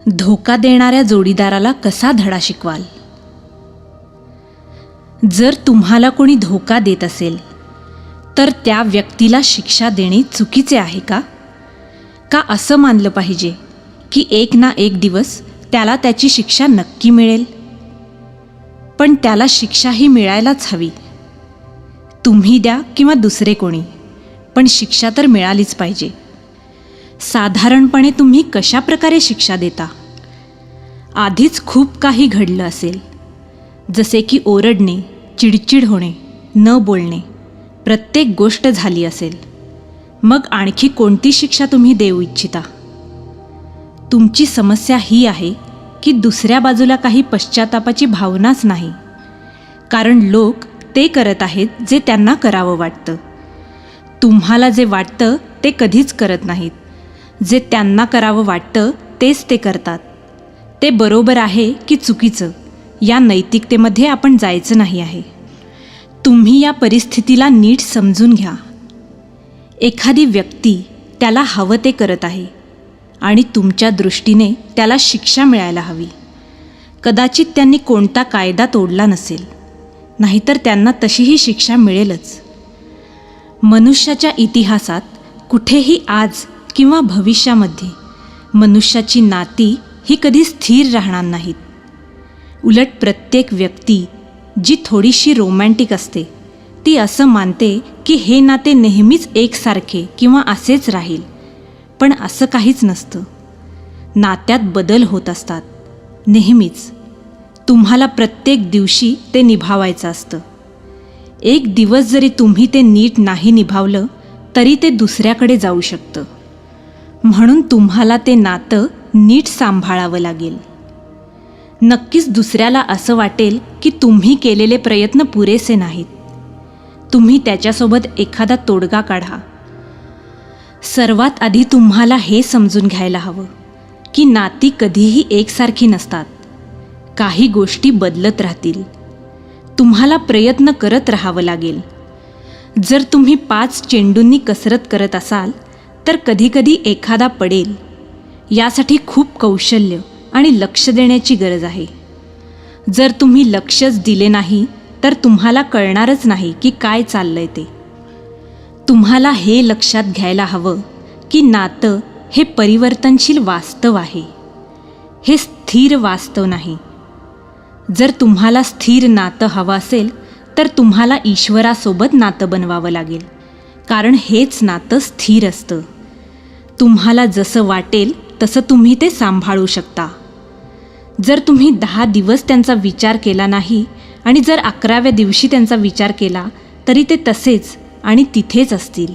धोका देणाऱ्या जोडीदाराला कसा धडा शिकवाल? जर तुम्हाला कोणी धोका देत असेल तर त्या व्यक्तीला शिक्षा देणे चुकीचे आहे का? का असं मानलं पाहिजे की एक ना एक दिवस त्याला त्याची शिक्षा नक्की मिळेल? पण त्याला शिक्षाही मिळायलाच हवी. तुम्ही द्या किंवा दुसरे कोणी, पण शिक्षा तर मिळालीच पाहिजे. साधारणपणे तुम्ही कशा प्रकारे शिक्षा देता? आधीच खूप काही घडलं असेल, जसे की ओरडणे, चिडचिड होणे, न बोलणे, प्रत्येक गोष्ट झाली असेल. मग आणखी कोणती शिक्षा तुम्ही देऊ इच्छिता? तुमची समस्या ही आहे की दुसऱ्या बाजूला काही पश्चातापाची भावनाच नाही, कारण लोक ते करत आहेत जे त्यांना करावं वाटतं. तुम्हाला जे वाटतं ते कधीच करत नाहीत. जे त्यांना करावं वाटतं तेच ते करतात. ते बरोबर आहे की चुकीचं या नैतिकतेमध्ये आपण जायचं नाही आहे. तुम्ही या परिस्थितीला नीट समजून घ्या. एखादी व्यक्ती त्याला हवं ते करत आहे आणि तुमच्या दृष्टीने त्याला शिक्षा मिळायला हवी. कदाचित त्यांनी कोणता कायदा तोडला नसेल, नाहीतर त्यांना तशीही शिक्षा मिळेलच. मनुष्याच्या इतिहासात कुठेही आज किंवा भविष्यामध्ये मनुष्याची नाती ही कधी स्थिर राहणार नाहीत. उलट प्रत्येक व्यक्ती जी थोडीशी रोमॅन्टिक असते ती असं मानते की हे नाते नेहमीच एकसारखे किंवा असेच राहील. पण असं काहीच नसतं. नात्यात बदल होत असतात नेहमीच. तुम्हाला प्रत्येक दिवशी ते निभावायचं असतं. एक दिवस जरी तुम्ही ते नीट नाही निभावलं तरी ते दुसऱ्याकडे जाऊ शकतं. म्हणून तुम्हाला ते नातं नीट सांभाळावं लागेल. नक्कीच दुसऱ्याला असं वाटेल की तुम्ही केलेले प्रयत्न पुरेसे नाहीत. तुम्ही त्याच्यासोबत एखादा तोडगा काढा. सर्वात आधी तुम्हाला हे समजून घ्यायला हवं की नाती कधीही एकसारखी नसतात. काही गोष्टी बदलत राहतील. तुम्हाला प्रयत्न करत राहावं लागेल. जर तुम्ही 5 चेंडूंनी कसरत करत असाल तर कधीकधी एखादा पडेल. यासाठी खूप कौशल्य आणि लक्ष देण्याची गरज आहे. जर तुम्ही लक्षच दिले नाही तर तुम्हाला कळणारच नाही की काय चाललंय ते. तुम्हाला हे लक्षात घ्यायला हवं की नातं हे परिवर्तनशील वास्तव आहे. हे स्थिर वास्तव नाही. जर तुम्हाला स्थिर नातं हवं असेल तर तुम्हाला ईश्वरासोबत नातं बनवावं लागेल, कारण हेच नातं स्थिर असतं. तुम्हाला जसं वाटेल तसं तुम्ही ते सांभाळू शकता. जर तुम्ही 10 दिवस त्यांचा विचार केला नाही आणि जर 11व्या दिवशी त्यांचा विचार केला तरी ते तसेच आणि तिथेच असतील.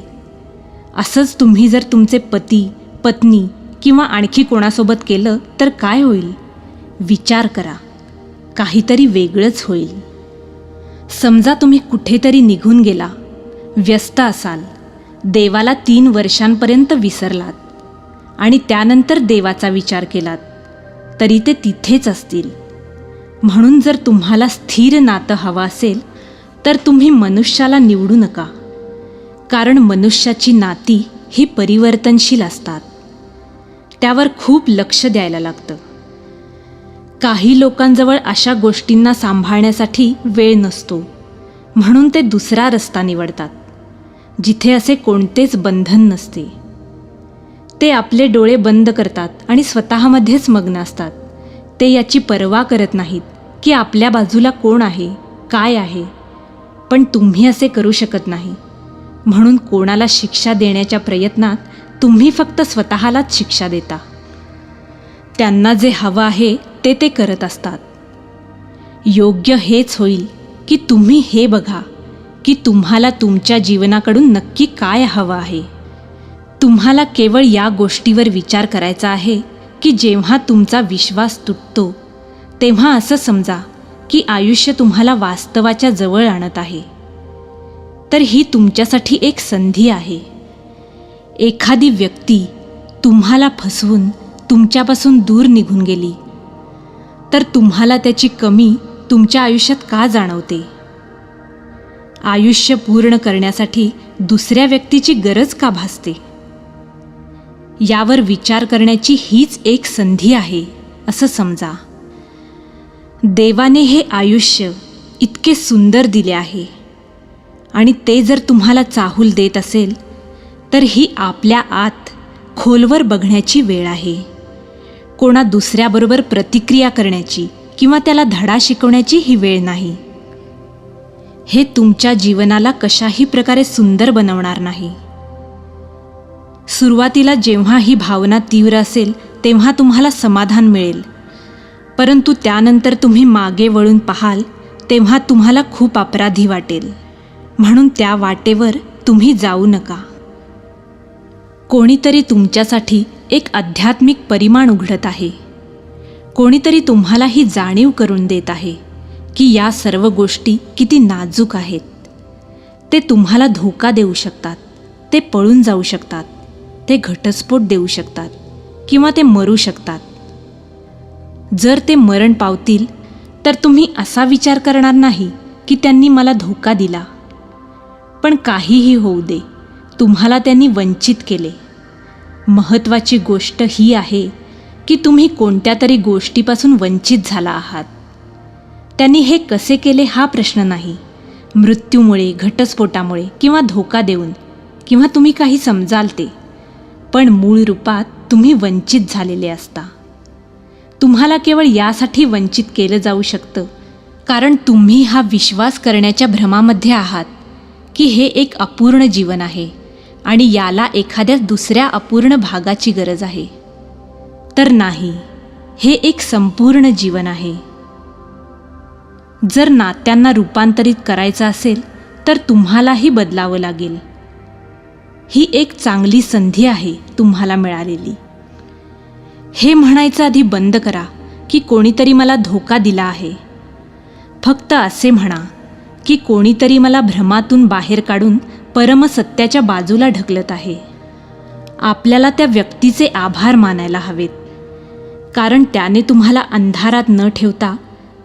असंच तुम्ही जर तुमचे पती, पत्नी किंवा आणखी कोणासोबत केलं तर काय होईल? विचार करा. काहीतरी वेगळंच होईल. समजा तुम्ही कुठेतरी निघून गेला, व्यस्त असाल, देवाला 3 वर्षांपर्यंत विसरलात आणि त्यानंतर देवाचा विचार केलात तरी ते तिथेच असतील. म्हणून जर तुम्हाला स्थिर नातं हवं असेल तर तुम्ही मनुष्याला निवडू नका, कारण मनुष्याची नाती ही परिवर्तनशील असतात. त्यावर खूप लक्ष द्यायला लागतं. काही लोकांजवळ अशा गोष्टींना सांभाळण्यासाठी वेळ नसतो, म्हणून ते दुसरा रस्ता निवडतात जिथे असे कोणतेच बंधन नसते. ते आपले डोळे बंद करतात आणि स्वतःमध्येच मग्न असतात. ते याची पर्वा करत नाहीत की आपल्या बाजूला कोण आहे, काय आहे. पण तुम्ही असे करू शकत नाही. म्हणून कोणाला शिक्षा देण्याच्या प्रयत्नात तुम्ही फक्त स्वतःलाच शिक्षा देता. त्यांना जे हवं आहे ते ते करत असतात. योग्य हेच होईल की तुम्ही हे बघा की तुम्हाला तुमच्या जीवनाकडून नक्की काय हवं आहे. तुम्हाला केवळ या गोष्टीवर विचार करायचा आहे की जेव्हा तुमचा विश्वास तुटतो तेव्हा असं समजा की आयुष्य तुम्हाला वास्तवाच्या जवळ आणत आहे. तर ही तुमच्यासाठी एक संधी आहे. एखादी व्यक्ती तुम्हाला फसवून तुमच्यापासून दूर निघून गेली तर तुम्हाला त्याची कमी तुमच्या आयुष्यात का जाणवते? आयुष्य पूर्ण करण्यासाठी दुसऱ्या व्यक्तीची गरज का भासते? यावर विचार करण्याची हीच एक संधी आहे. असं समजा. देवाने हे आयुष्य इतके सुंदर दिले आहे आणि ते जर तुम्हाला चाहूल देत असेल तर ही आपल्या आत खोलवर बघण्याची वेळ आहे. कोणा दुसऱ्याबरोबर प्रतिक्रिया करण्याची किंवा त्याला धडा शिकवण्याची ही वेळ नाही. हे तुमच्या जीवनाला कशाही प्रकारे सुंदर बनवणार नाही. सुरुवातीला जेव्हा ही भावना तीव्र असेल तेव्हा तुम्हाला समाधान मिळेल, परंतु त्यानंतर तुम्ही मागे वळून पाहाल तेव्हा तुम्हाला खूप अपराधी वाटेल. म्हणून त्या वाटेवर तुम्ही जाऊ नका. कोणीतरी तुमच्यासाठी एक आध्यात्मिक परिमाण उघडत आहे. कोणीतरी तुम्हाला ही जाणीव करून देत आहे की या सर्व गोष्टी किती नाजूक आहेत. ते तुम्हाला धोका देऊ शकतात, ते पळून जाऊ शकतात, ते घटस्फोट देऊ शकतात किंवा ते मरू शकतात. जर ते मरण पावतील तर तुम्ही असा विचार करणार नाही की त्यांनी मला धोका दिला. पण काहीही होऊ दे, तुम्हाला त्यांनी वंचित केले. महत्त्वाची गोष्ट ही आहे की तुम्ही कोणत्या तरी गोष्टीपासून वंचित झाला आहात. त्यांनी हे कसे केले हा प्रश्न नाही. मृत्यूमुळे, घटस्फोटामुळे किंवा धोका देऊन किंवा तुम्ही काही समजाल ते, पण मूळ रूपात तुम्ही वंचित झालेले असता. तुम्हाला केवळ यासाठी वंचित केलं जाऊ शकतं कारण तुम्ही हा विश्वास करण्याच्या भ्रमामध्ये आहात की हे एक अपूर्ण जीवन आहे आणि याला एखाद्या दुसऱ्या अपूर्ण भागाची गरज आहे. तर नाही, हे एक संपूर्ण जीवन आहे. जर नात्यांना रूपांतरित करायचं असेल तर तुम्हालाही बदलावं लागेल. ही एक चांगली संधी आहे तुम्हाला मिळालेली. हे म्हणायचं आधी बंद करा की कोणीतरी मला धोका दिला आहे. फक्त असे म्हणा की कोणीतरी मला भ्रमातून बाहेर काढून परमसत्याच्या बाजूला ढकलत आहे. आपल्याला त्या व्यक्तीचे आभार मानायला हवेत, कारण त्याने तुम्हाला अंधारात न ठेवता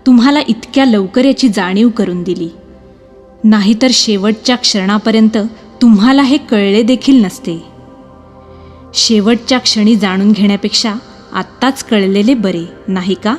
तुम्हाला इतक्या लवकर याची जाणीव करून दिली. नाहीतर शेवटच्या क्षणापर्यंत तुम्हाला हे कळले देखील नसते. शेवटच्या क्षणी जाणून घेण्यापेक्षा आत्ताच कळलेले बरे, नाही का?